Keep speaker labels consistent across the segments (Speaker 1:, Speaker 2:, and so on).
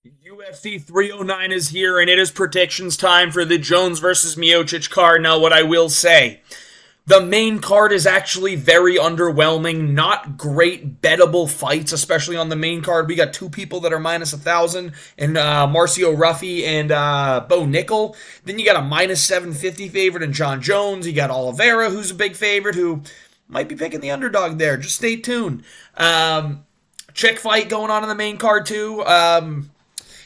Speaker 1: UFC 309 is here, and it is predictions time for the Jones versus Miocic card. Now, what I will say, the main card is actually very underwhelming. Not great bettable fights, especially on the main card. We got two people that are minus 1,000, and Marcio Ruffy and Bo Nickel. Then you got a minus 750 favorite in Jon Jones. You got Oliveira, who's a big favorite, who might be picking the underdog there. Just stay tuned. Chick fight going on in the main card, too.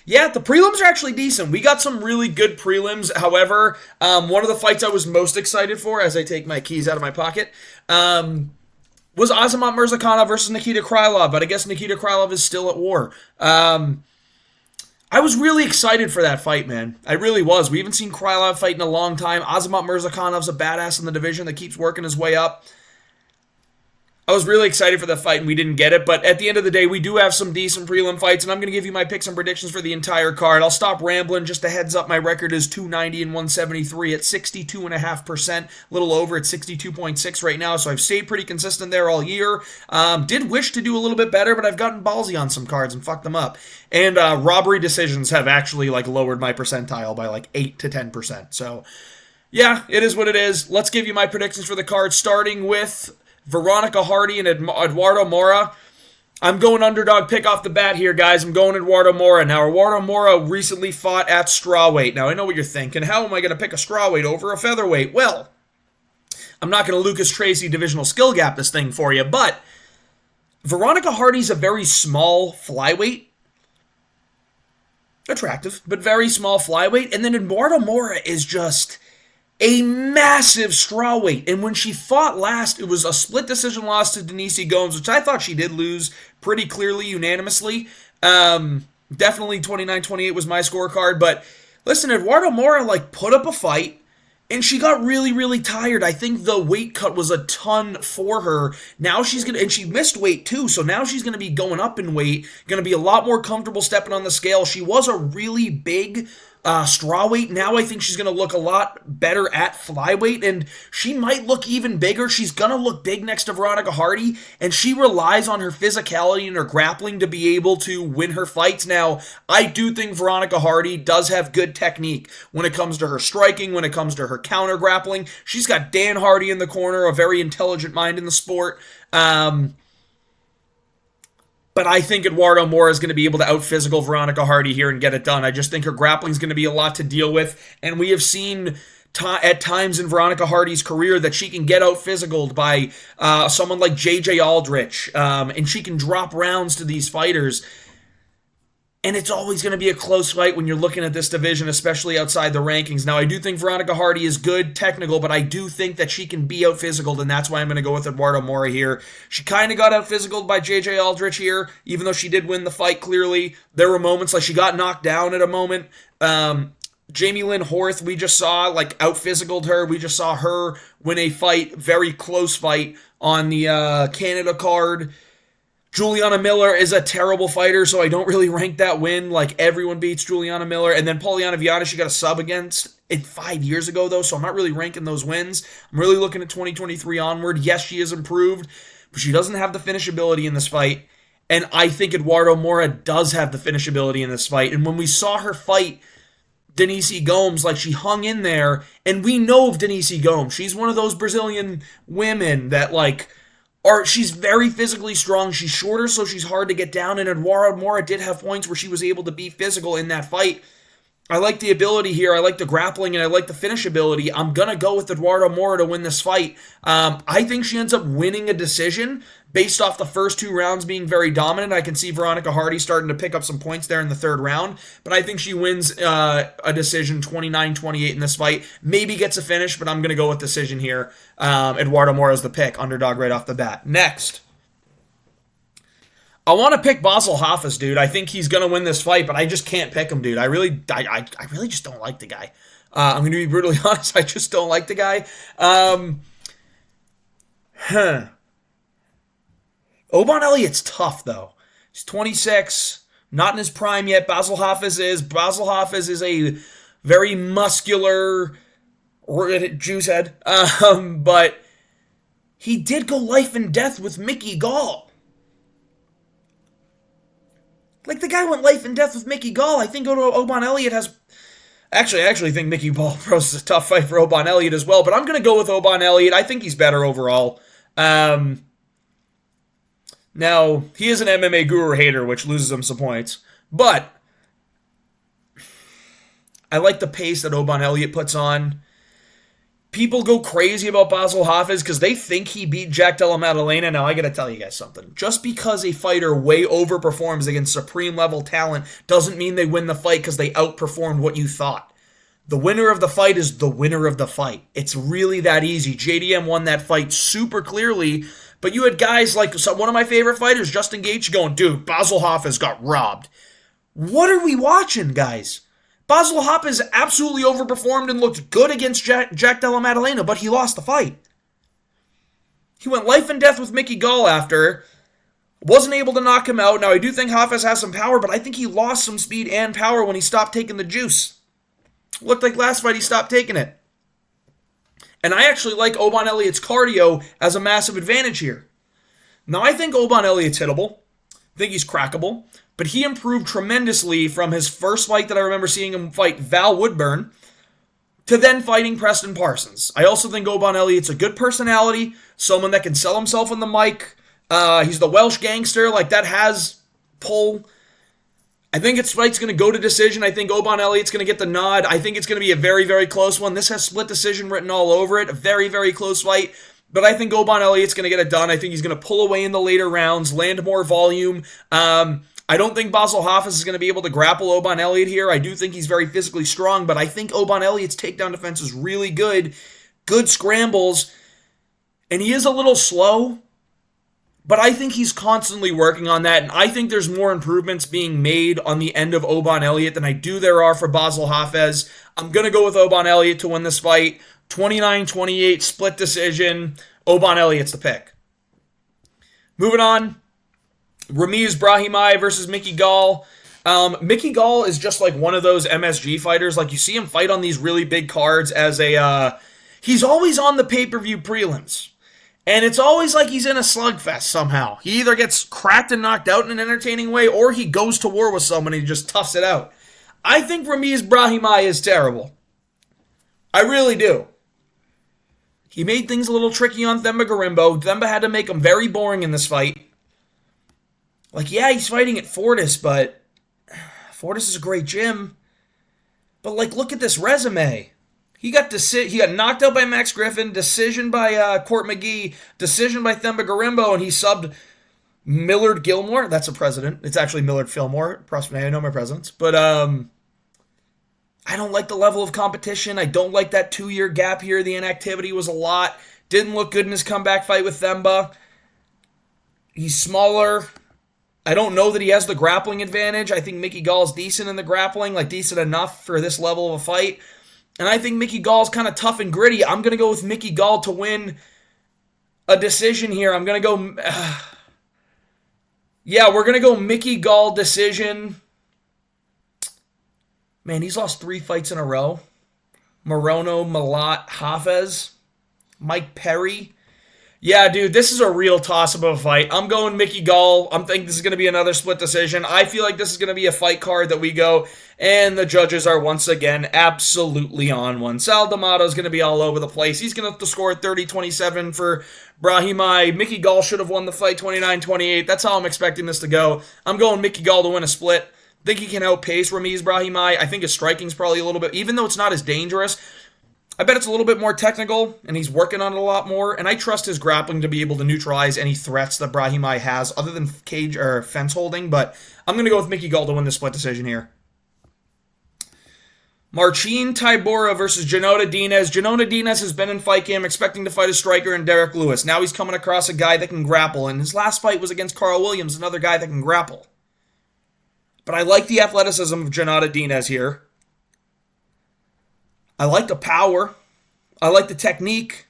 Speaker 1: Yeah, the prelims are actually decent. We got some really good prelims. However, one of the fights I was most excited for, as I take my keys out of my pocket, was Azamat Murzakanov versus Nikita Krylov. But I guess Nikita Krylov is still at war. I was really excited for that fight, man. I really was. We haven't seen Krylov fight in a long time. Azamat Mirzakanov's a badass in the division that keeps working his way up. I was really excited for the fight, and we didn't get it. But at the end of the day, we do have some decent prelim fights, and I'm going to give you my picks and predictions for the entire card. I'll stop rambling. Just a heads up, my record is 290 and 173 at 62.5%. A little over at 62.6 right now, so I've stayed pretty consistent there all year. Did wish to do a little bit better, but I've gotten ballsy on some cards and fucked them up. And robbery decisions have actually lowered my percentile by 8 to 10%. So, yeah, it is what it is. Let's give you my predictions for the card, starting with Veronica Hardy and Eduardo Mora. I'm going underdog pick off the bat here, guys. I'm going Eduardo Mora. Now, Eduardo Mora recently fought at strawweight. Now, I know what you're thinking. How am I going to pick a strawweight over a featherweight? Well, I'm not going to Lucas Tracy divisional skill gap this thing for you, but Veronica Hardy's a very small flyweight. Attractive, but very small flyweight. And then Eduardo Mora is just a massive strawweight. And when she fought last, it was a split decision loss to Denise Gomes, which I thought she did lose pretty clearly, unanimously. Definitely 29-28 was my scorecard. But listen, Eduardo Mora put up a fight, and she got really, really tired. I think the weight cut was a ton for her. Now she's going to, and she missed weight too, so now she's going to be going up in weight, going to be a lot more comfortable stepping on the scale. She was a really big strawweight. Now I think she's going to look a lot better at flyweight, and she might look even bigger. She's going to look big next to Veronica Hardy, and she relies on her physicality and her grappling to be able to win her fights. Now, I do think Veronica Hardy does have good technique when it comes to her striking, when it comes to her counter grappling. She's got Dan Hardy in the corner, a very intelligent mind in the sport. But I think Eduardo Mora is going to be able to out-physical Veronica Hardy here and get it done. I just think her grappling is going to be a lot to deal with. And we have seen at times in Veronica Hardy's career that she can get out-physicaled by someone like J.J. Aldrich. And she can drop rounds to these fighters. And it's always going to be a close fight when you're looking at this division, especially outside the rankings. Now, I do think Veronica Hardy is good technical, but I do think that she can be out-physicaled, and that's why I'm going to go with Eduardo Mora here. She kind of got out-physicaled by J.J. Aldrich here, even though she did win the fight clearly. There were moments she got knocked down at a moment. Jamie Lynn Horth, we just saw, out-physicaled her. We just saw her win a fight, very close fight, on the Canada card. Juliana Miller is a terrible fighter, so I don't really rank that win. Everyone beats Juliana Miller. And then Poliana Viana, she got a sub against it 5 years ago, though, so I'm not really ranking those wins. I'm really looking at 2023 onward. Yes, she has improved, but she doesn't have the finishability in this fight. And I think Eduardo Mora does have the finishability in this fight. And when we saw her fight Denise Gomes, she hung in there. And we know of Denise Gomes. She's one of those Brazilian women that, she's very physically strong. She's shorter, so she's hard to get down. And Eduardo Mora did have points where she was able to be physical in that fight. I like the ability here. I like the grappling, and I like the finishability. I'm going to go with Eduardo Mora to win this fight. I think she ends up winning a decision based off the first two rounds being very dominant. I can see Veronica Hardy starting to pick up some points there in the third round, but I think she wins a decision 29-28 in this fight. Maybe gets a finish, but I'm going to go with decision here. Eduardo Mora is the pick, underdog right off the bat. Next, I want to pick Basel Hafez, dude. I think he's going to win this fight, but I just can't pick him, dude. I really just don't like the guy. I'm going to be brutally honest. I just don't like the guy. Oban Elliott's tough, though. He's 26, not in his prime yet. Basel Hafez is. Basel Hafez is a very muscular juice head. But he did go life and death with Mickey Gall. Like, the guy went life and death with Mickey Gall. I think Oban Elliott has... Actually, I actually think Mickey Gall poses a tough fight for Oban Elliott as well, but I'm going to go with Oban Elliott. I think he's better overall. Now, he is an MMA guru hater, which loses him some points. But I like the pace that Oban Elliott puts on. People go crazy about Basel Hafez because they think he beat Jack Della Maddalena. Now, I got to tell you guys something. Just because a fighter way overperforms against supreme level talent doesn't mean they win the fight because they outperformed what you thought. The winner of the fight is the winner of the fight. It's really that easy. JDM won that fight super clearly, but you had guys like one of my favorite fighters, Justin Gaethje, going, dude, Basel Hafez got robbed. What are we watching, guys? Basel Hafez absolutely overperformed and looked good against Jack Della Maddalena, but he lost the fight. He went life and death with Mickey Gall after. Wasn't able to knock him out. Now, I do think Hafez has some power, but I think he lost some speed and power when he stopped taking the juice. Looked like last fight he stopped taking it. And I actually like Oban Elliott's cardio as a massive advantage here. Now, I think Oban Elliott's hittable. I think he's crackable. But he improved tremendously from his first fight that I remember seeing him fight Val Woodburn to then fighting Preston Parsons. I also think Oban Elliott's a good personality, someone that can sell himself on the mic. He's the Welsh gangster, like that has pull. I think its fight's going to go to decision. I think Oban Elliott's going to get the nod. I think it's going to be a very, very close one. This has split decision written all over it. A very, very close fight. But I think Oban Elliott's going to get it done. I think he's going to pull away in the later rounds, land more volume. I don't think Basel Hafez is going to be able to grapple Oban Elliott here. I do think he's very physically strong, but I think Oban Elliott's takedown defense is really good. Good scrambles. And he is a little slow, but I think he's constantly working on that, and I think there's more improvements being made on the end of Oban Elliott than I do there are for Basel Hafez. I'm going to go with Oban Elliott to win this fight. 29-28, split decision. Oban Elliott's the pick. Moving on. Ramiz Brahimaj versus Mickey Gall. Mickey Gall is just like one of those MSG fighters. Like, you see him fight on these really big cards as a... he's always on the pay-per-view prelims. And it's always like he's in a slugfest somehow. He either gets cracked and knocked out in an entertaining way, or he goes to war with someone and he just toughs it out. I think Ramiz Brahimaj is terrible. I really do. He made things a little tricky on Themba Gorimbo. Themba had to make him very boring in this fight. Like, yeah, he's fighting at Fortis, but Fortis is a great gym. But, like, look at this resume. He got knocked out by Max Griffin, decision by Court McGee, decision by Themba Gorimbo, and he subbed Millard Gilmore. That's a president. It's actually Millard Fillmore. I know my presidents. But I don't like the level of competition. I don't like that 2-year gap here. The inactivity was a lot. Didn't look good in his comeback fight with Themba. He's smaller. I don't know that he has the grappling advantage. I think Mickey Gall's decent in the grappling, like decent enough for this level of a fight. And I think Mickey Gall's kind of tough and gritty. I'm going to go with Mickey Gall to win a decision here. I'm going to go... we're going to go Mickey Gall decision. Man, he's lost 3 fights in a row. Morono, Malat, Hafez, Mike Perry. Yeah, dude, this is a real toss-up of a fight. I'm going Mickey Gall. I'm thinking this is going to be another split decision. I feel like this is going to be a fight card that we go, and the judges are once again absolutely on one. Sal D'Amato's going to be all over the place. He's going to have to score 30-27 for Brahimaj. Mickey Gall should have won the fight 29-28. That's how I'm expecting this to go. I'm going Mickey Gall to win a split. I think he can outpace Ramiz Brahimaj. I think his striking's probably a little bit, even though it's not as dangerous, I bet it's a little bit more technical, and he's working on it a lot more, and I trust his grappling to be able to neutralize any threats that Brahimaj has other than cage or fence holding, but I'm going to go with Mickey Gall to win the split decision here. Marcin Tybura versus Jonota Diaz. Jonota Diaz has been in fight camp expecting to fight a striker in Derek Lewis. Now he's coming across a guy that can grapple, and his last fight was against Carl Williams, another guy that can grapple. But I like the athleticism of Jonota Diaz here. I like the power. I like the technique.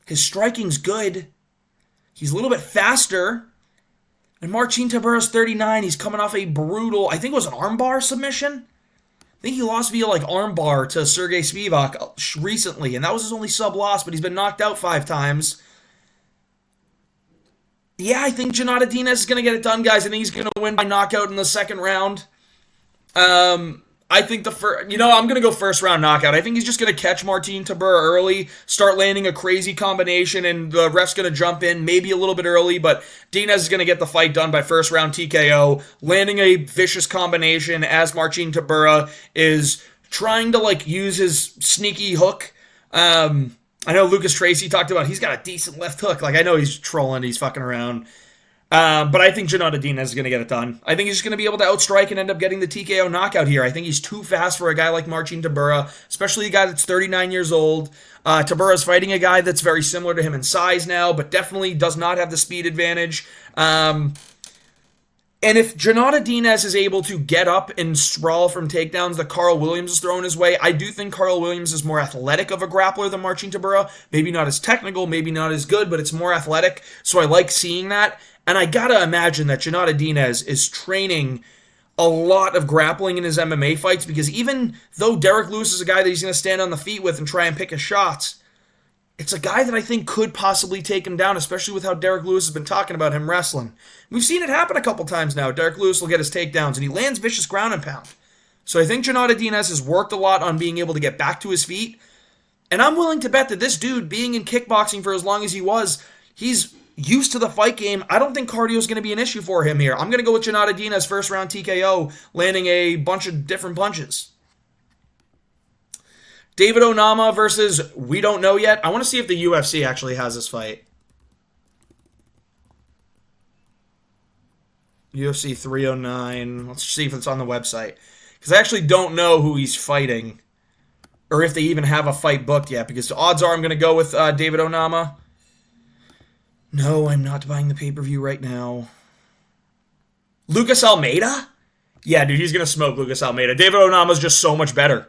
Speaker 1: His striking's good. He's a little bit faster. And Marcin Tybura's 39. He's coming off a brutal, I think it was an armbar submission. I think he lost via like armbar to Sergey Spivak recently. And that was his only sub-loss, but he's been knocked out 5 times. Yeah, I think Janata Diaz is going to get it done, guys. I think he's going to win by knockout in the second round. I think the first, I'm going to go first round knockout. I think he's just going to catch Martin Tybura early, start landing a crazy combination, and the ref's going to jump in maybe a little bit early, but Diaz is going to get the fight done by first round TKO, landing a vicious combination as Martin Tybura is trying to use his sneaky hook. I know Lucas Tracy talked about he's got a decent left hook. I know he's trolling, he's fucking around. But I think Janata Diaz is going to get it done. I think he's just going to be able to outstrike and end up getting the TKO knockout here. I think he's too fast for a guy like Marcin Tybura, especially a guy that's 39 years old. Tybura's fighting a guy that's very similar to him in size now, but definitely does not have the speed advantage. And if Janata Diaz is able to get up and sprawl from takedowns that Carl Williams is throwing his way, I do think Carl Williams is more athletic of a grappler than Marcin Tybura. Maybe not as technical, maybe not as good, but it's more athletic. So I like seeing that. And I gotta imagine that Janata Diaz is training a lot of grappling in his MMA fights, because even though Derek Lewis is a guy that he's going to stand on the feet with and try and pick his shots, it's a guy that I think could possibly take him down, especially with how Derek Lewis has been talking about him wrestling. We've seen it happen a couple times now. Derek Lewis will get his takedowns, and he lands vicious ground and pound. So I think Janata Diaz has worked a lot on being able to get back to his feet, and I'm willing to bet that this dude, being in kickboxing for as long as he was, he's used to the fight game. I don't think cardio is going to be an issue for him here. I'm going to go with Janata Diaz first round TKO, landing a bunch of different punches. David Onama versus we don't know yet. I want to see if the UFC actually has this fight. UFC 309. Let's see if it's on the website. Because I actually don't know who he's fighting, or if they even have a fight booked yet, because the odds are I'm going to go with David Onama. No, I'm not buying the pay-per-view right now. Lucas Almeida? Yeah, dude, he's going to smoke Lucas Almeida. David Onama's just so much better.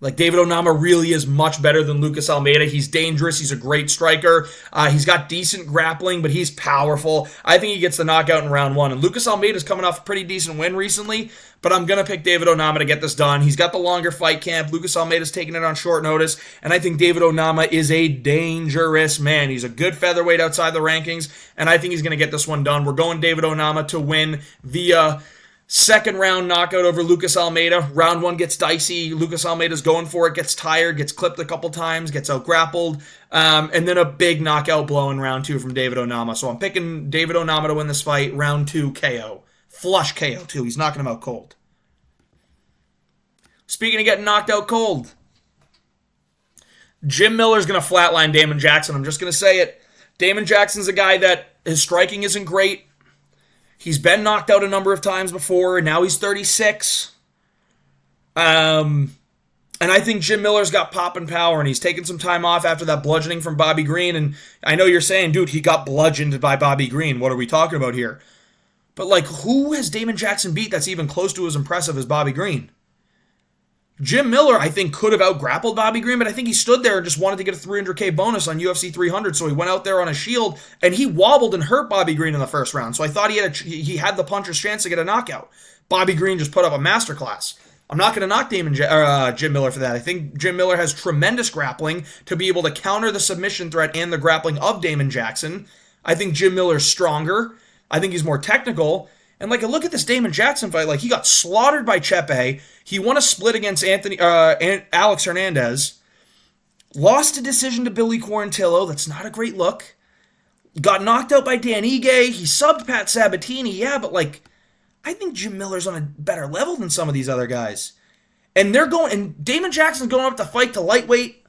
Speaker 1: David Onama really is much better than Lucas Almeida. He's dangerous. He's a great striker. He's got decent grappling, but he's powerful. I think he gets the knockout in round one. And Lucas Almeida's coming off a pretty decent win recently, but I'm going to pick David Onama to get this done. He's got the longer fight camp. Lucas Almeida's taking it on short notice, and I think David Onama is a dangerous man. He's a good featherweight outside the rankings, and I think he's going to get this one done. We're going David Onama to win via second round knockout over Lucas Almeida. Round one gets dicey. Lucas Almeida's going for it, gets tired, gets clipped a couple times, gets out grappled, and then a big knockout blow in round two from David Onama. So I'm picking David Onama to win this fight. Round two KO. Flush KO too. He's knocking him out cold. Speaking of getting knocked out cold, Jim Miller's going to flatline Damon Jackson. I'm just going to say it. Damon Jackson's a guy that his striking isn't great. He's been knocked out a number of times before, and now he's 36. And I think Jim Miller's got pop and power, and he's taken some time off after that bludgeoning from Bobby Green. And I know you're saying, dude, he got bludgeoned by Bobby Green. What are we talking about here? But, who has Damon Jackson beat that's even close to as impressive as Bobby Green? Jim Miller, I think, could have out-grappled Bobby Green, but I think he stood there and just wanted to get a $300K bonus on UFC 300, so he went out there on a shield, and he wobbled and hurt Bobby Green in the first round. So I thought he had the puncher's chance to get a knockout. Bobby Green just put up a masterclass. I'm not going to knock Jim Miller for that. I think Jim Miller has tremendous grappling to be able to counter the submission threat and the grappling of Damon Jackson. I think Jim Miller's stronger. I think he's more technical. And look at this Damon Jackson fight. He got slaughtered by Chepe. He won a split against Alex Hernandez. Lost a decision to Billy Quarantillo. That's not a great look. Got knocked out by Dan Ige. He subbed Pat Sabatini. Yeah, but I think Jim Miller's on a better level than some of these other guys. And Damon Jackson's going up to fight to lightweight.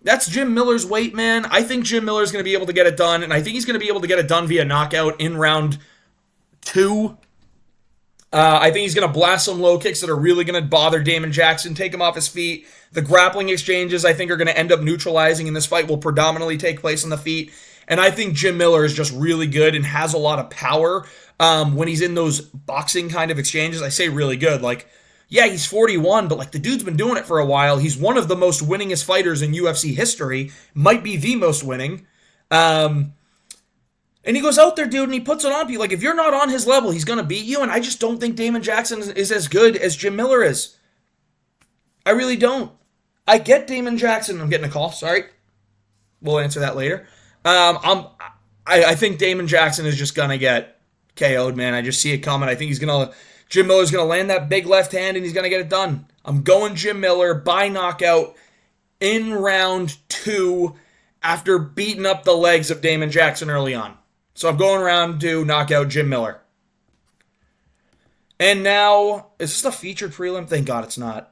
Speaker 1: That's Jim Miller's weight, man. I think Jim Miller's going to be able to get it done, and I think he's going to be able to get it done via knockout in round two. I think he's going to blast some low kicks that are really going to bother Damon Jackson, take him off his feet. The grappling exchanges, I think, are going to end up neutralizing, and this fight will predominantly take place on the feet. And I think Jim Miller is just really good and has a lot of power when he's in those boxing kind of exchanges. I say really good. Yeah, he's 41, but the dude's been doing it for a while. He's one of the most winningest fighters in UFC history. Might be the most winning. And he goes out there, dude, and he puts it on you. If you're not on his level, he's going to beat you. And I just don't think Damon Jackson is as good as Jim Miller is. I really don't. I get Damon Jackson. I'm getting a call. Sorry. We'll answer that later. I think Damon Jackson is just going to get KO'd, man. I just see it coming. I think Jim Miller's going to land that big left hand and he's going to get it done. I'm going Jim Miller by knockout in round 2 after beating up the legs of Damon Jackson early on. So I'm going round 2, knockout Jim Miller. And now, is this a featured prelim? Thank God it's not.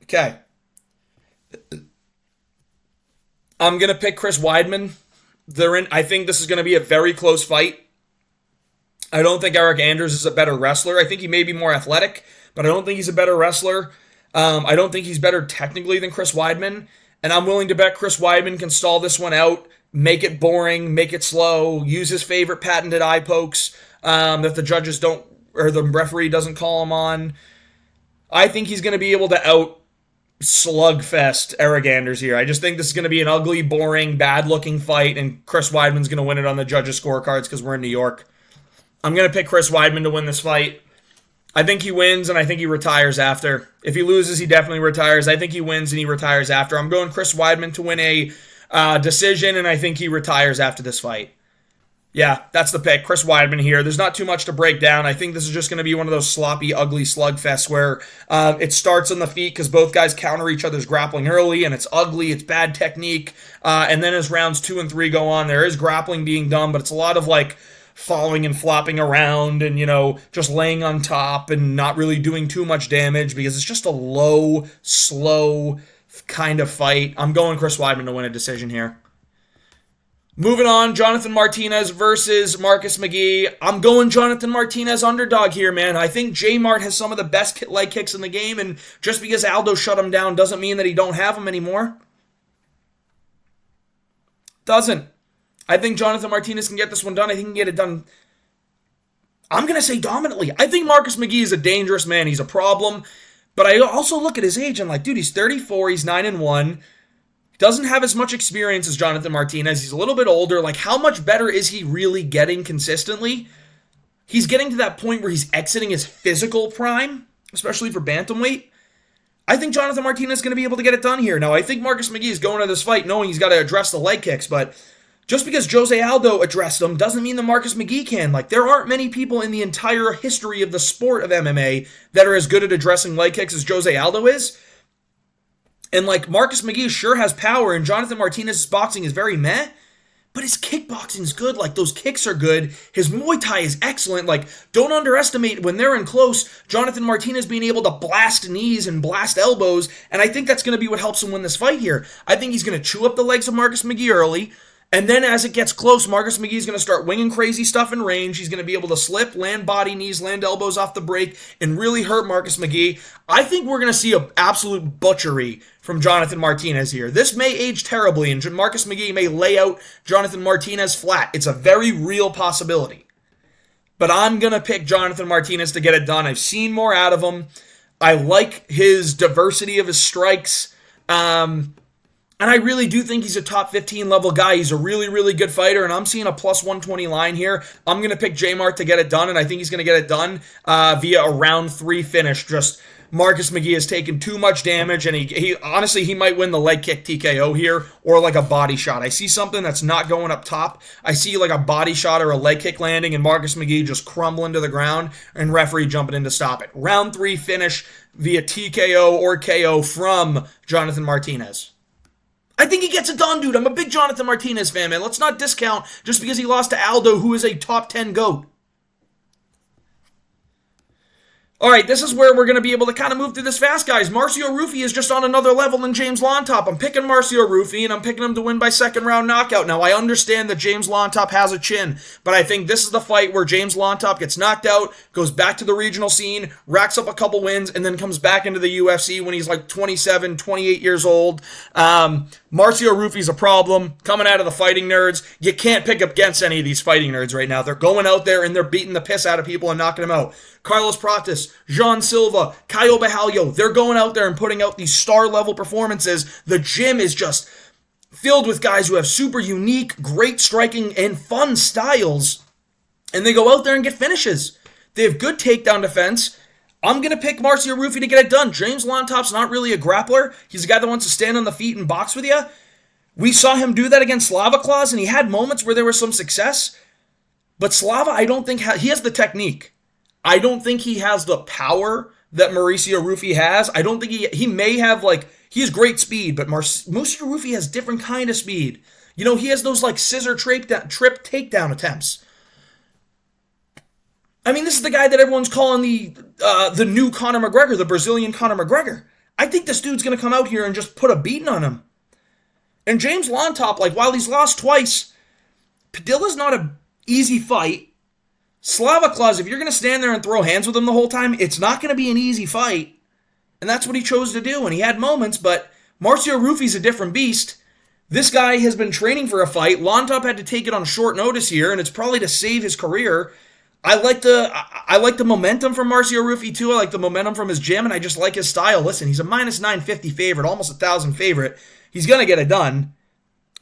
Speaker 1: Okay. I'm going to pick Chris Weidman. I think this is going to be a very close fight. I don't think Eric Anders is a better wrestler. I think he may be more athletic, but I don't think he's a better wrestler. I don't think he's better technically than Chris Weidman. And I'm willing to bet Chris Weidman can stall this one out, make it boring, make it slow, use his favorite patented eye pokes that the judges don't, or the referee doesn't call him on. I think he's going to be able to out slugfest Eric Anders here. I just think this is going to be an ugly, boring, bad-looking fight, and Chris Weidman's going to win it on the judges' scorecards because we're in New York. I'm going to pick Chris Weidman to win this fight. I think he wins, and I think he retires after. If he loses, he definitely retires. I think he wins, and he retires after. I'm going Chris Weidman to win a decision, and I think he retires after this fight. Yeah, that's the pick. Chris Weidman here. There's not too much to break down. I think this is just going to be one of those sloppy, ugly slugfests where it starts on the feet because both guys counter each other's grappling early, and it's ugly, it's bad technique. And then as rounds 2 and 3 go on, there is grappling being done, but it's a lot of like falling and flopping around and, just laying on top and not really doing too much damage because it's just a low, slow kind of fight. I'm going Chris Weidman to win a decision here. Moving on, Jonathan Martinez versus Marcus McGee. I'm going Jonathan Martinez underdog here, man. I think J-Mart has some of the best leg kicks in the game, and just because Aldo shut him down doesn't mean that he don't have them anymore. Doesn't. I think Jonathan Martinez can get this one done. I think he can get it done, I'm going to say dominantly. I think Marcus McGee is a dangerous man. He's a problem. But I also look at his age and like, dude, he's 34. He's 9-1. Doesn't have as much experience as Jonathan Martinez. He's a little bit older. Like, how much better is he really getting consistently? He's getting to that point where he's exiting his physical prime, especially for bantamweight. I think Jonathan Martinez is going to be able to get it done here. Now, I think Marcus McGee is going to this fight knowing he's got to address the leg kicks, but just because Jose Aldo addressed them doesn't mean that Marcus McGee can. Like, there aren't many people in the entire history of the sport of MMA that are as good at addressing leg kicks as Jose Aldo is. And, like, Marcus McGee sure has power, and Jonathan Martinez's boxing is very meh, but his kickboxing's good. Like, those kicks are good. His Muay Thai is excellent. Like, don't underestimate when they're in close, Jonathan Martinez being able to blast knees and blast elbows, and I think that's going to be what helps him win this fight here. I think he's going to chew up the legs of Marcus McGee early, and then as it gets close, Marcus McGee is going to start winging crazy stuff in range. He's going to be able to slip, land body knees, land elbows off the break, and really hurt Marcus McGee. I think we're going to see an absolute butchery from Jonathan Martinez here. This may age terribly, and Marcus McGee may lay out Jonathan Martinez flat. It's a very real possibility. But I'm going to pick Jonathan Martinez to get it done. I've seen more out of him. I like his diversity of his strikes. And I really do think he's a top 15 level guy. He's a really, really good fighter, and I'm seeing a plus 120 line here. I'm going to pick J-Mart to get it done, and I think he's going to get it done via a round 3 finish. Just Marcus McGee has taken too much damage, and he honestly, he might win the leg kick TKO here or like a body shot. I see something that's not going up top. I see like a body shot or a leg kick landing, and Marcus McGee just crumbling to the ground, and referee jumping in to stop it. Round 3 finish via TKO or KO from Jonathan Martinez. I think he gets it done, dude. I'm a big Jonathan Martinez fan, man. Let's not discount just because he lost to Aldo, who is a top 10 GOAT. All right, this is where we're going to be able to kind of move through this fast, guys. Marcio Rufy is just on another level than James Lontop. I'm picking Marcio Rufy, and I'm picking him to win by second round knockout. Now, I understand that James Lontop has a chin, but I think this is the fight where James Lontop gets knocked out, goes back to the regional scene, racks up a couple wins, and then comes back into the UFC when he's like 27, 28 years old. Marcio Rufy's a problem coming out of the Fighting Nerds. You can't pick up against any of these Fighting Nerds right now. They're going out there and they're beating the piss out of people and knocking them out. Carlos Pratis, Jean Silva, Caio Bajallo, they're going out there and putting out these star-level performances. The gym is just filled with guys who have super unique, great striking, and fun styles. And they go out there and get finishes. They have good takedown defense. I'm going to pick Marcio Rufy to get it done. James Lontop's not really a grappler. He's a guy that wants to stand on the feet and box with you. We saw him do that against Slava Claus, and he had moments where there was some success. But Slava, I don't think he has the technique. I don't think he has the power that Mauricio Rufy has. I don't think he may have, like, he has great speed, but Mauricio Rufy has different kind of speed. You know, he has those, like, scissor trip takedown attempts. I mean, this is the guy that everyone's calling the new Conor McGregor, the Brazilian Conor McGregor. I think this dude's going to come out here and just put a beating on him. And James Lontop, like, while he's lost twice, Padilla's not an easy fight. Slava Claus, if you're going to stand there and throw hands with him the whole time, it's not going to be an easy fight. And that's what he chose to do, and he had moments, but Mauricio Rufy's a different beast. This guy has been training for a fight. Lontop had to take it on short notice here, and it's probably to save his career. I like the momentum from Mauricio Rufy too. I like the momentum from his gym, and I just like his style. Listen, he's a minus 950 favorite, almost 1,000 favorite. He's going to get it done.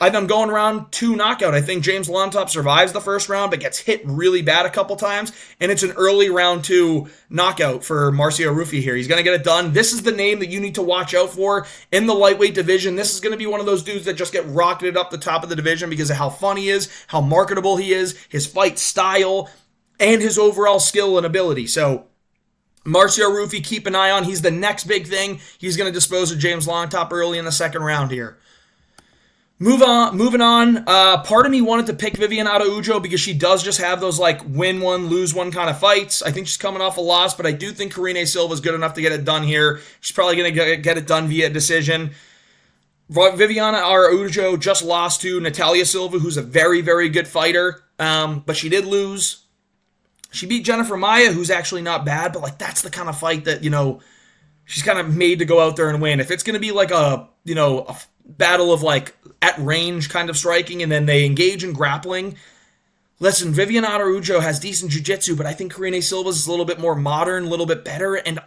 Speaker 1: I'm going round 2 knockout. I think James Lontop survives the first round, but gets hit really bad a couple times, and it's an early round 2 knockout for Mauricio Rufy here. He's going to get it done. This is the name that you need to watch out for in the lightweight division. This is going to be one of those dudes that just get rocketed up the top of the division because of how fun he is, how marketable he is, his fight style, and his overall skill and ability. So Mauricio Rufy, keep an eye on. He's the next big thing. He's going to dispose of James Lontop early in the second round here. Moving on. Part of me wanted to pick Viviane Araújo because she does just have those like win one, lose one kind of fights. I think she's coming off a loss, but I do think Karine Silva is good enough to get it done here. She's probably going to get it done via decision. Viviane Araújo just lost to Natalia Silva, who's a very, very good fighter, but she did lose. She beat Jennifer Maia, who's actually not bad, but like that's the kind of fight that, you know, she's kind of made to go out there and win. If it's going to be like a battle of like at range kind of striking and then they engage in grappling, listen, Viviane Araújo has decent jiu-jitsu, but I think Karine Silva is a little bit more modern, a little bit better, and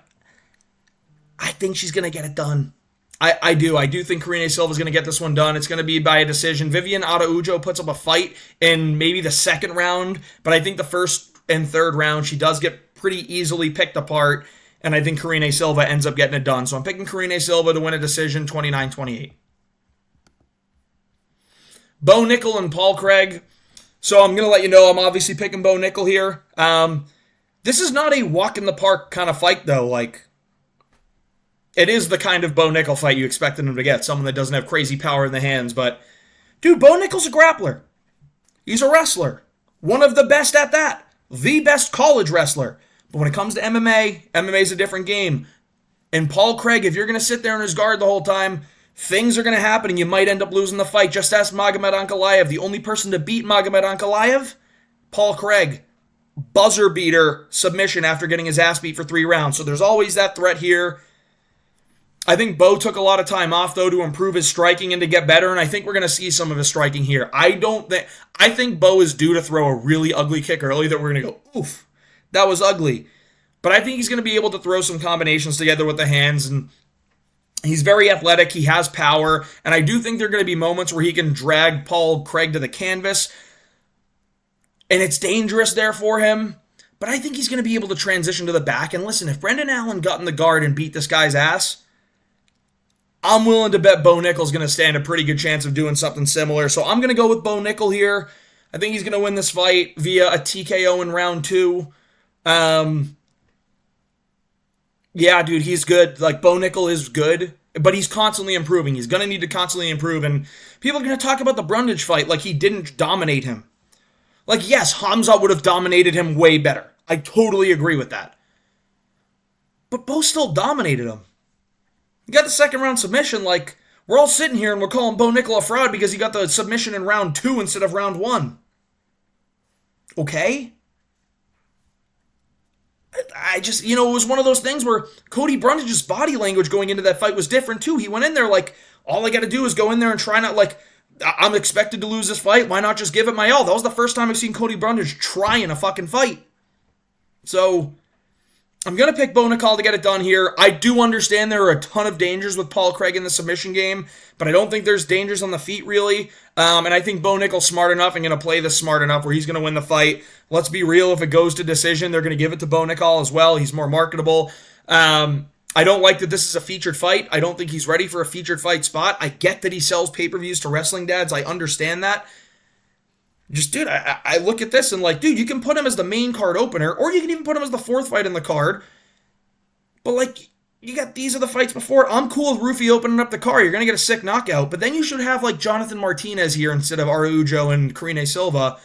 Speaker 1: I think she's going to get it done. I do think Karine Silva is going to get this one done. It's going to be by a decision. Viviane Araújo puts up a fight in maybe the second round, but I think the first and third round she does get pretty easily picked apart, and I think Karine Silva ends up getting it done. So I'm picking Karine Silva to win a decision 29-28. Bo Nickel and Paul Craig. So I'm going to let you know I'm obviously picking Bo Nickel here. This is not a walk in the park kind of fight, though. Like, it is the kind of Bo Nickel fight you expected him to get. Someone that doesn't have crazy power in the hands. But, dude, Bo Nickel's a grappler. He's a wrestler. One of the best at that. The best college wrestler. But when it comes to MMA, MMA's a different game. And Paul Craig, if you're going to sit there in his guard the whole time, things are going to happen and you might end up losing the fight. Just ask Magomed Ankalaev. The only person to beat Magomed Ankalaev? Paul Craig. Buzzer beater submission after getting his ass beat for 3 rounds. So there's always that threat here. I think Bo took a lot of time off, though, to improve his striking and to get better, and I think we're going to see some of his striking here. I think Bo is due to throw a really ugly kick early that we're going to go, oof, that was ugly. But I think he's going to be able to throw some combinations together with the hands, and he's very athletic, he has power, and I do think there are going to be moments where he can drag Paul Craig to the canvas, and it's dangerous there for him, but I think he's going to be able to transition to the back. And listen, if Brendan Allen got in the guard and beat this guy's ass, I'm willing to bet Bo Nickel's going to stand a pretty good chance of doing something similar. So I'm going to go with Bo Nickel here. I think he's going to win this fight via a TKO in round 2. Yeah, dude, he's good. Like, Bo Nickel is good, but he's constantly improving. He's going to need to constantly improve. And people are going to talk about the Brundage fight like he didn't dominate him. Like, yes, Hamza would have dominated him way better. I totally agree with that. But Bo still dominated him. He got the second round submission. Like, we're all sitting here and we're calling Bo Nickel a fraud because he got the submission in round 2 instead of round 1. Okay? I just, it was one of those things where Cody Brundage's body language going into that fight was different too. He went in there like, all I got to do is go in there and try not, like, I'm expected to lose this fight. Why not just give it my all? That was the first time I've seen Cody Brundage try in a fucking fight. So I'm going to pick Bo Nickel to get it done here. I do understand there are a ton of dangers with Paul Craig in the submission game, but I don't think there's dangers on the feet, really. And I think Bo Nickel's smart enough and going to play this smart enough where he's going to win the fight. Let's be real, if it goes to decision, they're going to give it to Bo Nickel as well. He's more marketable. I don't like that this is a featured fight. I don't think he's ready for a featured fight spot. I get that he sells pay-per-views to wrestling dads. I understand that. Just, dude, I look at this and like, dude, you can put him as the main card opener, or you can even put him as the fourth fight in the card. But like, you got these are the fights before. I'm cool with Rufy opening up the card. You're going to get a sick knockout. But then you should have like Jonathan Martinez here instead of Araujo and Karine Silva.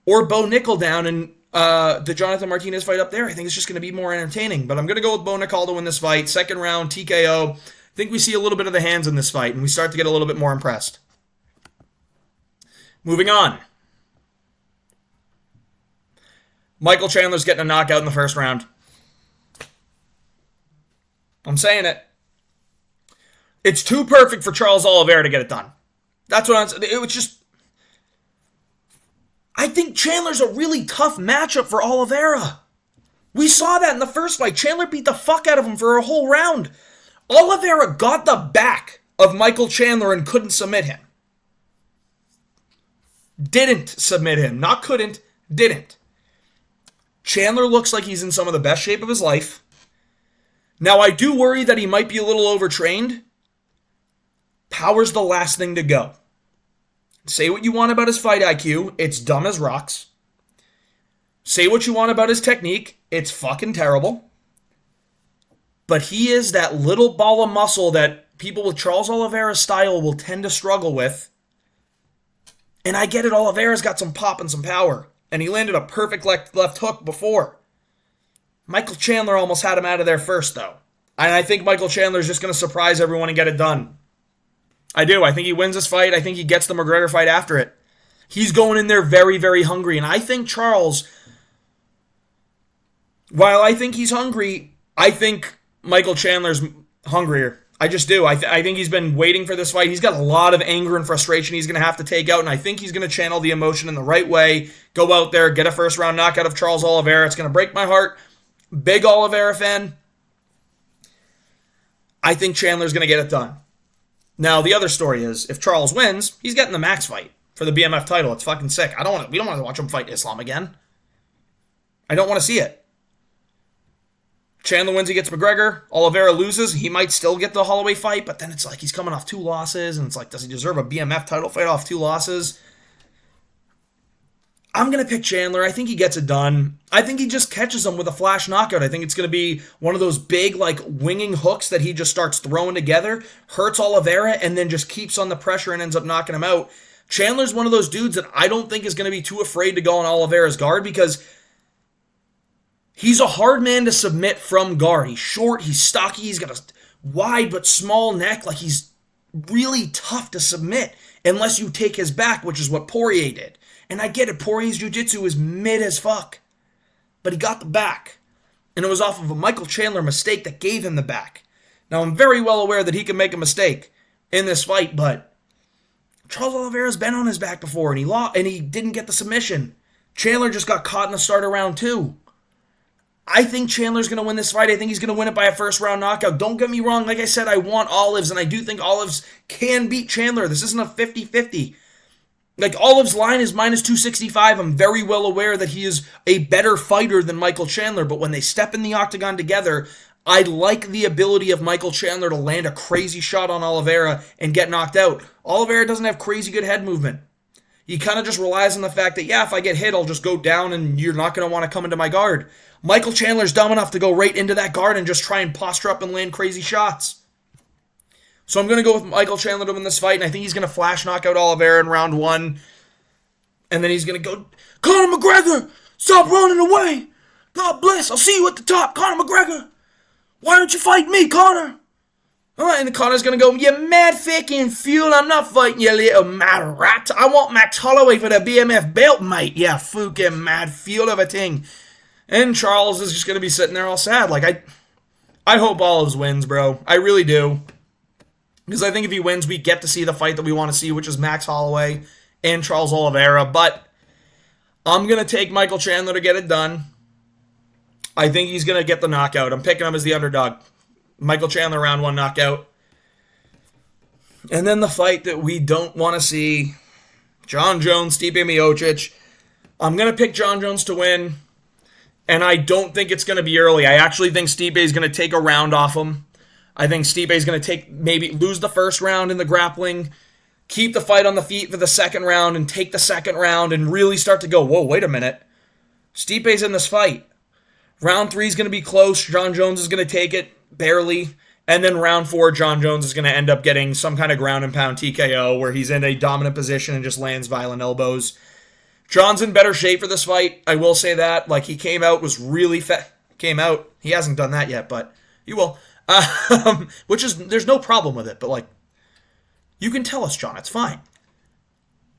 Speaker 1: Or Bo Nickel down and the Jonathan Martinez fight up there. I think it's just going to be more entertaining. But I'm going to go with Bo Nickel to win this fight. Second round, TKO. I think we see a little bit of the hands in this fight, and we start to get a little bit more impressed. Moving on. Michael Chandler's getting a knockout in the first round. I'm saying it. It's too perfect for Charles Oliveira to get it done. That's what I'm saying. It was just... I think Chandler's a really tough matchup for Oliveira. We saw that in the first fight. Chandler beat the fuck out of him for a whole round. Oliveira got the back of Michael Chandler and couldn't submit him. Didn't submit him. Not couldn't, didn't. Chandler looks like he's in some of the best shape of his life. Now, I do worry that he might be a little overtrained. Power's the last thing to go. Say what you want about his fight IQ. It's dumb as rocks. Say what you want about his technique. It's fucking terrible. But he is that little ball of muscle that people with Charles Oliveira's style will tend to struggle with. And I get it, Oliveira's got some pop and some power. And he landed a perfect left hook before. Michael Chandler almost had him out of there first, though. And I think Michael Chandler's just going to surprise everyone and get it done. I do. I think he wins this fight. I think he gets the McGregor fight after it. He's going in there very, very hungry. And I think Charles, while I think he's hungry, I think Michael Chandler's hungrier. I just do. I think he's been waiting for this fight. He's got a lot of anger and frustration he's going to have to take out, and I think he's going to channel the emotion in the right way, go out there, get a first-round knockout of Charles Oliveira. It's going to break my heart. Big Oliveira fan. I think Chandler's going to get it done. Now, the other story is, if Charles wins, he's getting the max fight for the BMF title. It's fucking sick. We don't want to watch him fight Islam again. I don't want to see it. Chandler wins, he gets McGregor. Oliveira loses, he might still get the Holloway fight, but then it's like he's coming off 2 losses, and it's like, does he deserve a BMF title fight off 2 losses? I'm going to pick Chandler. I think he gets it done. I think he just catches him with a flash knockout. I think it's going to be one of those big, like, winging hooks that he just starts throwing together, hurts Oliveira, and then just keeps on the pressure and ends up knocking him out. Chandler's one of those dudes that I don't think is going to be too afraid to go on Oliveira's guard because he's a hard man to submit from guard. He's short, he's stocky, he's got a wide but small neck. Like, he's really tough to submit unless you take his back, which is what Poirier did. And I get it, Poirier's jiu-jitsu is mid as fuck. But he got the back. And it was off of a Michael Chandler mistake that gave him the back. Now, I'm very well aware that he can make a mistake in this fight, but Charles Oliveira's been on his back before, and he lost, and he didn't get the submission. Chandler just got caught in the start of round 2. I think Chandler's going to win this fight. I think he's going to win it by a first-round knockout. Don't get me wrong. Like I said, I want Olives, and I do think Olives can beat Chandler. This isn't a 50-50. Like, Olive's line is minus 265. I'm very well aware that he is a better fighter than Michael Chandler, but when they step in the octagon together, I like the ability of Michael Chandler to land a crazy shot on Oliveira and get knocked out. Oliveira doesn't have crazy good head movement. He kind of just relies on the fact that, yeah, if I get hit, I'll just go down and you're not going to want to come into my guard. Michael Chandler's dumb enough to go right into that guard and just try and posture up and land crazy shots. So I'm going to go with Michael Chandler to win this fight, and I think he's going to flash knock out Oliveira in round 1. And then he's going to go, Conor McGregor, stop running away. God bless, I'll see you at the top, Conor McGregor. Why don't you fight me, Conor? And Conor's going to go, you mad fucking fool, I'm not fighting you little mad rat. I want Max Holloway for the BMF belt, mate. Yeah, fucking mad fool of a thing. And Charles is just going to be sitting there all sad. Like, I hope Olives wins, bro. I really do. Because I think if he wins, we get to see the fight that we want to see, which is Max Holloway and Charles Oliveira. But I'm going to take Michael Chandler to get it done. I think he's going to get the knockout. I'm picking him as the underdog. Michael Chandler round 1 knockout. And then the fight that we don't want to see, Jon Jones, Stipe Miocic. I'm going to pick Jon Jones to win. And I don't think it's going to be early. I actually think Stipe is going to take a round off him. I think Stipe's going to maybe lose the first round in the grappling, keep the fight on the feet for the second round, and take the second round and really start to go, whoa, wait a minute. Stipe's in this fight. Round 3 is going to be close. Jon Jones is going to take it, barely. And then round 4, Jon Jones is going to end up getting some kind of ground and pound TKO where he's in a dominant position and just lands violent elbows. Jon's in better shape for this fight. I will say that. Like, he came out, was really fat. Came out. He hasn't done that yet, but he will. There's no problem with it, but like, you can tell us, Jon. It's fine.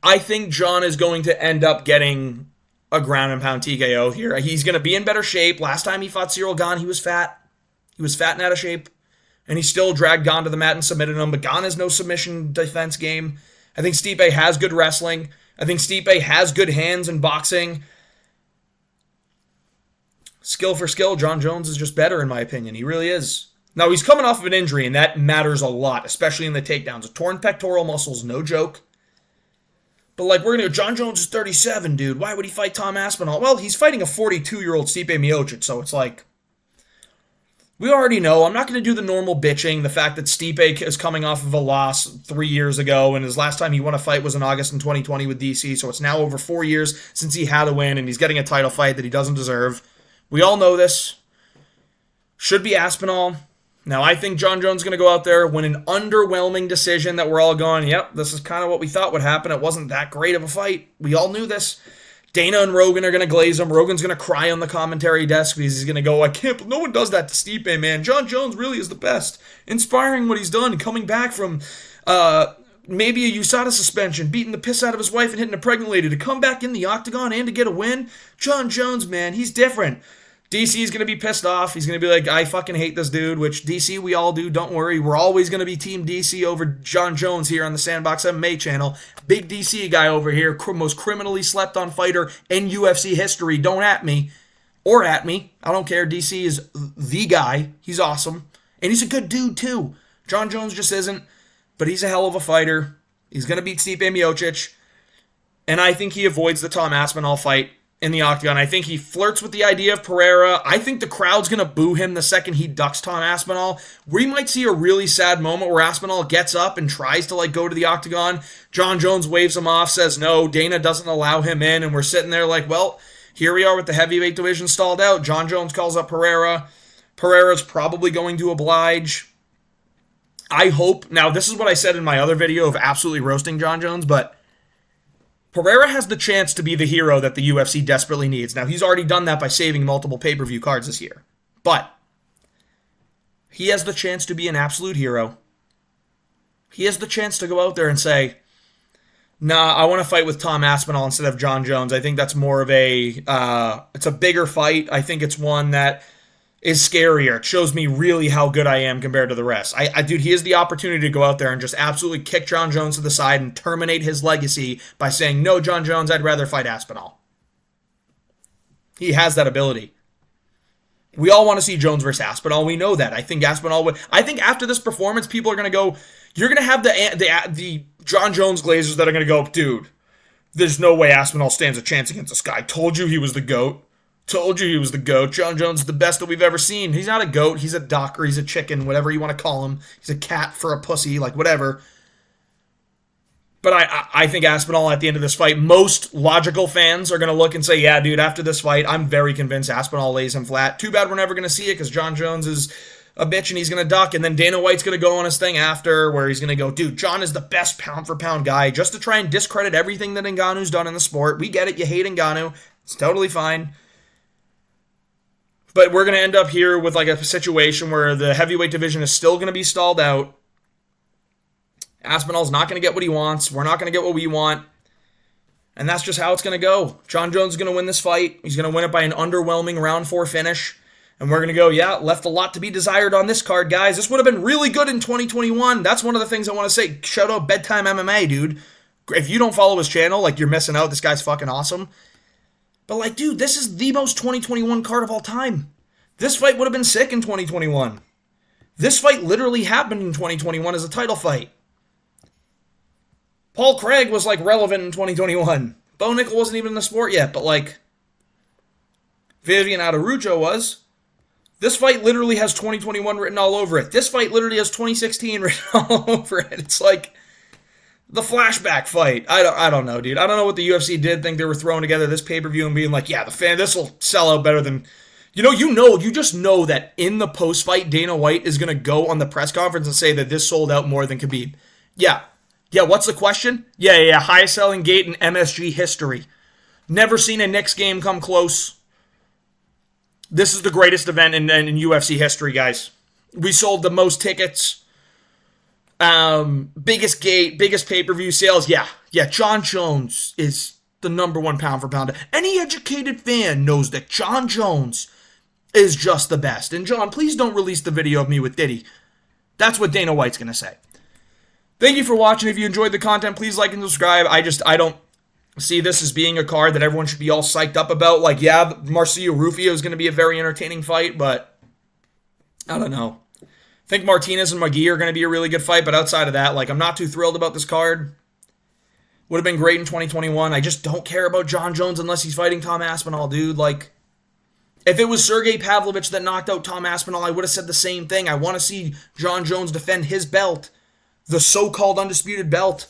Speaker 1: I think Jon is going to end up getting a ground and pound TKO here. He's going to be in better shape. Last time he fought Ciryl Gane, he was fat. He was fat and out of shape. And he still dragged Gane to the mat and submitted him. But Gane has no submission defense game. I think Stipe has good wrestling. I think Stipe has good hands in boxing. Skill for skill, Jon Jones is just better in my opinion. He really is. Now, he's coming off of an injury, and that matters a lot, especially in the takedowns. A torn pectoral muscle's no joke. But, like, we're going to go, Jon Jones is 37, dude. Why would he fight Tom Aspinall? Well, he's fighting a 42-year-old Stipe Miocic, so it's like, we already know. I'm not going to do the normal bitching, the fact that Stipe is coming off of a loss 3 years ago, and his last time he won a fight was in August in 2020 with DC, so it's now over 4 years since he had a win, and he's getting a title fight that he doesn't deserve. We all know this. Should be Aspinall. Now, I think Jon Jones is going to go out there, win an underwhelming decision that we're all going, yep, this is kind of what we thought would happen. It wasn't that great of a fight. We all knew this. Dana and Rogan are going to glaze him. Rogan's going to cry on the commentary desk because he's going to go, no one does that to Stipe, man. Jon Jones really is the best. Inspiring what he's done, coming back from maybe a USADA suspension, beating the piss out of his wife and hitting a pregnant lady, to come back in the octagon and to get a win. Jon Jones, man, he's different. DC's going to be pissed off. He's going to be like, I fucking hate this dude, which DC we all do. Don't worry. We're always going to be Team DC over Jon Jones here on the Sandbox MMA channel. Big DC guy over here, most criminally slept on fighter in UFC history. Don't at me. Or at me. I don't care. DC is the guy. He's awesome. And he's a good dude, too. Jon Jones just isn't. But he's a hell of a fighter. He's going to beat Stipe Miocic. And I think he avoids the Tom Aspinall fight in the octagon. I think he flirts with the idea of Pereira. I think the crowd's going to boo him the second he ducks Tom Aspinall. We might see a really sad moment where Aspinall gets up and tries to go to the octagon. Jon Jones waves him off, says no. Dana doesn't allow him in, and we're sitting there like, well, here we are with the heavyweight division stalled out. Jon Jones calls up Pereira. Pereira's probably going to oblige. I hope. Now, this is what I said in my other video of absolutely roasting Jon Jones, but Pereira has the chance to be the hero that the UFC desperately needs. Now, he's already done that by saving multiple pay-per-view cards this year. But he has the chance to be an absolute hero. He has the chance to go out there and say, nah, I want to fight with Tom Aspinall instead of Jon Jones. I think that's more of it's a bigger fight. I think it's one that is scarier. It shows me really how good I am compared to the rest. Dude, he has the opportunity to go out there and just absolutely kick Jon Jones to the side and terminate his legacy by saying, no, Jon Jones, I'd rather fight Aspinall. He has that ability. We all want to see Jones versus Aspinall. We know that. I think Aspinall would. I think after this performance, people are going to go, you're going to have the Jon Jones glazers that are going to go, dude, there's no way Aspinall stands a chance against this guy. Told you he was the GOAT. Told you he was the GOAT. Jon Jones is the best that we've ever seen. He's not a goat. He's a duck or he's a chicken, whatever you want to call him. He's a cat for a pussy, whatever. But I think Aspinall at the end of this fight, most logical fans are going to look and say, yeah, dude, after this fight, I'm very convinced Aspinall lays him flat. Too bad we're never going to see it because Jon Jones is a bitch and he's going to duck. And then Dana White's going to go on his thing after where he's going to go, dude, Jon is the best pound-for-pound guy just to try and discredit everything that Ngannou's done in the sport. We get it. You hate Ngannou. It's totally fine. But we're going to end up here with a situation where the heavyweight division is still going to be stalled out. Aspinall's not going to get what he wants. We're not going to get what we want. And that's just how it's going to go. Jon Jones is going to win this fight. He's going to win it by an underwhelming round 4 finish. And we're going to go, yeah, left a lot to be desired on this card, guys. This would have been really good in 2021. That's one of the things I want to say. Shout out Bedtime MMA, dude. If you don't follow his channel, you're missing out. This guy's fucking awesome. But dude, this is the most 2021 card of all time. This fight would have been sick in 2021. This fight literally happened in 2021 as a title fight. Paul Craig was relevant in 2021. Bo Nickel wasn't even in the sport yet, but Vivian Aderujo was. This fight literally has 2021 written all over it. This fight literally has 2016 written all over it. It's like the flashback fight. I don't know, dude. I don't know what the UFC did think they were throwing together this pay-per-view and being like, yeah, this will sell out better than... You just know that in the post-fight, Dana White is going to go on the press conference and say that this sold out more than Khabib. Yeah, what's the question? Yeah, highest selling gate in MSG history. Never seen a Knicks game come close. This is the greatest event in UFC history, guys. We sold the most tickets. Biggest gate, biggest pay-per-view sales. Yeah, Jon Jones is the number one pound for pound. Any educated fan knows that Jon Jones is just the best. And John, please don't release the video of me with Diddy. That's what Dana White's going to say. Thank you for watching. If you enjoyed the content, please like and subscribe. I don't see this as being a card that everyone should be all psyched up about. Like, yeah, Marcio Rufio is going to be a very entertaining fight, but I don't know. I think Martinez and McGee are going to be a really good fight, but outside of that, like, I'm not too thrilled about this card. Would have been great in 2021. I just don't care about Jon Jones unless he's fighting Tom Aspinall, dude. Like, if it was Sergey Pavlovich that knocked out Tom Aspinall, I would have said the same thing. I want to see Jon Jones defend his belt, the so-called undisputed belt,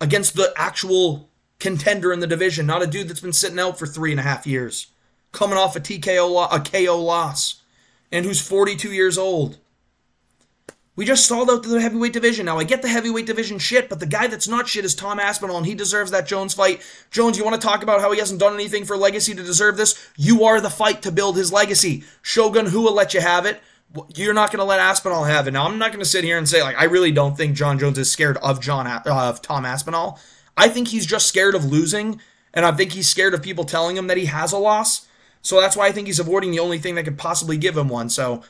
Speaker 1: against the actual contender in the division, not a dude that's been sitting out for 3.5 years, coming off a KO loss, and who's 42 years old. We just sold out the heavyweight division. Now, I get the heavyweight division shit, but the guy that's not shit is Tom Aspinall, and he deserves that Jones fight. Jones, you want to talk about how he hasn't done anything for legacy to deserve this? You are the fight to build his legacy. Shogun Hu will let you have it. You're not going to let Aspinall have it. Now, I'm not going to sit here and say, like, I really don't think Jon Jones is scared of Tom Aspinall. I think he's just scared of losing, and I think he's scared of people telling him that he has a loss. So that's why I think he's avoiding the only thing that could possibly give him one. So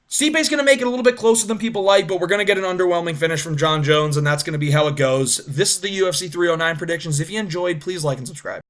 Speaker 1: Stipe's going to make it a little bit closer than people like, but we're going to get an underwhelming finish from Jon Jones, and that's going to be how it goes. This is the UFC 309 predictions. If you enjoyed, please like and subscribe.